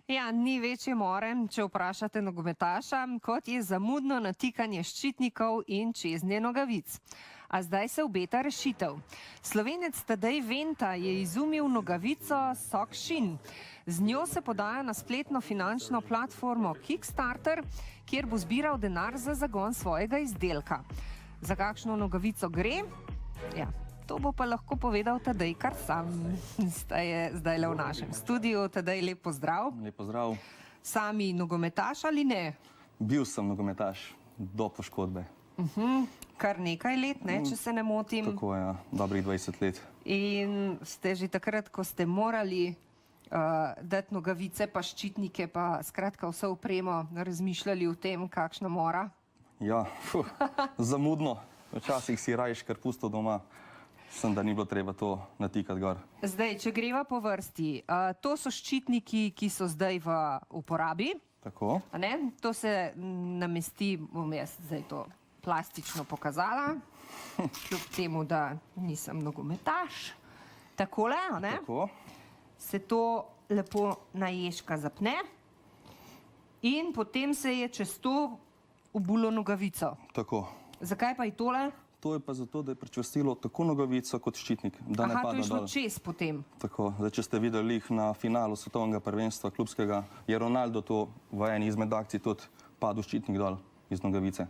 Ja, ni večje more, če vprašate nogometaša, kot je zamudno natikanje ščitnikov in čeznje nogavic. A zdaj se obeta rešitev. Slovenec Tadej Venta je izumil nogavico SockShin. Z njo se podaja na spletno finančno platformo Kickstarter, kjer bo zbiral denar za zagon svojega izdelka. Za kakšno nogavico gre? Ja. To bo pa lahko povedal Tadej kar sam. Zdaj le v našem studiu. Tadej, lep pozdrav. Lep pozdrav. Sami nogometaš ali ne? Bil sem nogometaš do poškodbe. Kar nekaj let, ne, če se ne motim. Tako je, dobrih 20 let. In ste že takrat, ko ste morali dati nogavice, pa ščitnike, pa skratka vse opremo, razmišljali o tem, kakšna mora? Ja, zamudno. Včasih si rajš kar pusto doma. Sem, da ni bilo treba to natikati gor. Zdaj, če greva po vrsti, to so ščitniki, ki so zdaj v uporabi. Tako. To se namesti, bom jaz zdaj to plastično pokazala, kljub temu, da nisem nogometaš. Takole, Tako. Se to lepo na ježka zapne in potem se je čez to obulo nogavico. Tako. Zakaj pa je tole? To je pa zato, da je pričvrstilo tako nogavico kot ščitnik, da ne Aha, to pada je šlo dol. čez potem. Tako. Zdaj, če ste videli jih na finalu svetovnega prvenstva klubskega, je Ronaldo to v eni izmed akcij tudi padel ščitnik dol iz nogavice.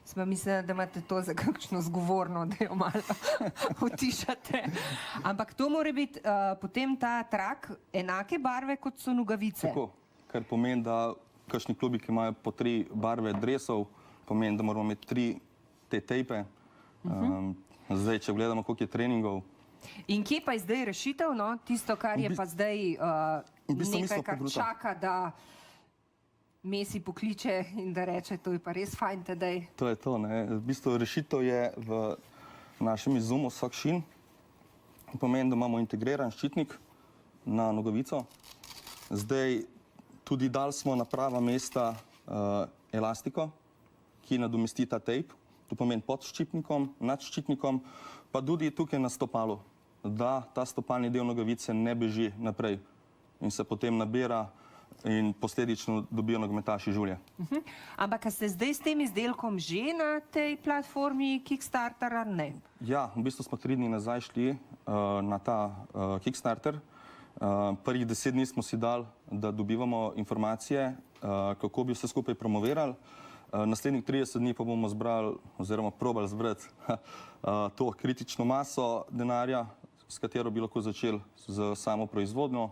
Sva mislila, da imate to za kakšno zgovorno, da jo malo utišate. Ampak to mora biti potem ta trak enake barve, kot so nogavice. Tako. Kar pomeni, da kakšni klubi, ki imajo po 3 barve dresov, pomeni, da moramo imeti 3 te tejpe. Zdaj, če gledamo, koliko je treningov. In kje pa je zdaj rešitev, no? Tisto, kar je pa zdaj nekaj, kar čaka, da Messi pokliče in da reče, to je pa res fajn, Tadej. To je to, ne. V bistvu rešitev je v našem izumu SockShin. Pomeni, da imamo integriran ščitnik na nogavico. Zdaj, tudi dali smo na prava mesta elastiko, ki nadomesti ta tejp. To pomeni pod ščitnikom, nad ščitnikom, pa tudi tukaj na stopalu, da ta stopalni del nogavice ne beži naprej in se potem nabira in posledično dobijo nogometaši žulje. Ampak a ste zdaj s tem izdelkom že na tej platformi Kickstarter ali ne? Ja, v bistvu smo 3 dni nazaj šli na ta Kickstarter. Prvih 10 dni smo si dali, da dobivamo informacije, kako bi vse skupaj promovirali. Naslednjih 30 dni pa bomo zbrali, oziroma probali zbrati to kritično maso denarja, s katero bi lahko začeli z samo proizvodnjo.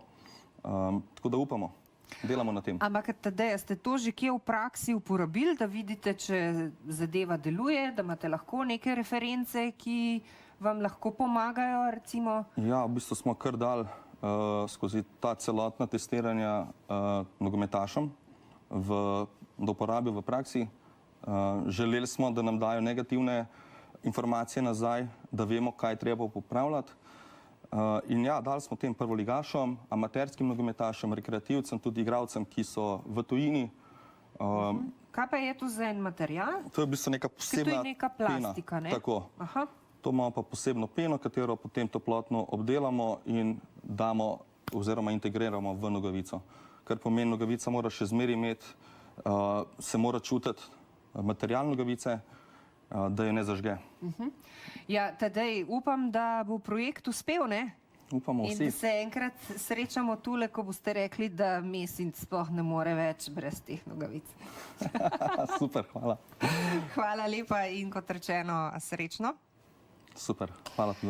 Tako da upamo, delamo na tem. Ampak, Tadej, ste to že kje v praksi uporabili, da vidite, če zadeva deluje, da imate lahko neke reference, ki vam lahko pomagajo, recimo? Ja, v bistvu smo kar dali skozi ta celotna testiranja nogometašem do uporabe v praksi. Želeli smo, da nam dajo negativne informacije nazaj, da vemo, kaj treba popravljati. In ja, dali smo tem prvoligašom, amaterskim nogometašem, rekreativcem, tudi igralcem, ki so v tujini. Kaj pa je to za en material? To je v bistvu neka posebna pena. To je neka plastika, ne? Tako. Aha. To imamo pa posebno peno, katero potem toplotno obdelamo in damo oziroma integriramo v nogavico. Kar pomeni, nogavica mora še zmeraj imeti, se mora čutiti material nogavice, da jo ne zažge. Ja, Tadej, upam, da bo projekt uspel, ne? Upamo vsi. In da se enkrat srečamo tule, ko boste rekli, da Messi sploh ne more več brez teh nogavic. Super, hvala. Hvala lepa in kot rečeno, srečno. Super, hvala tudi.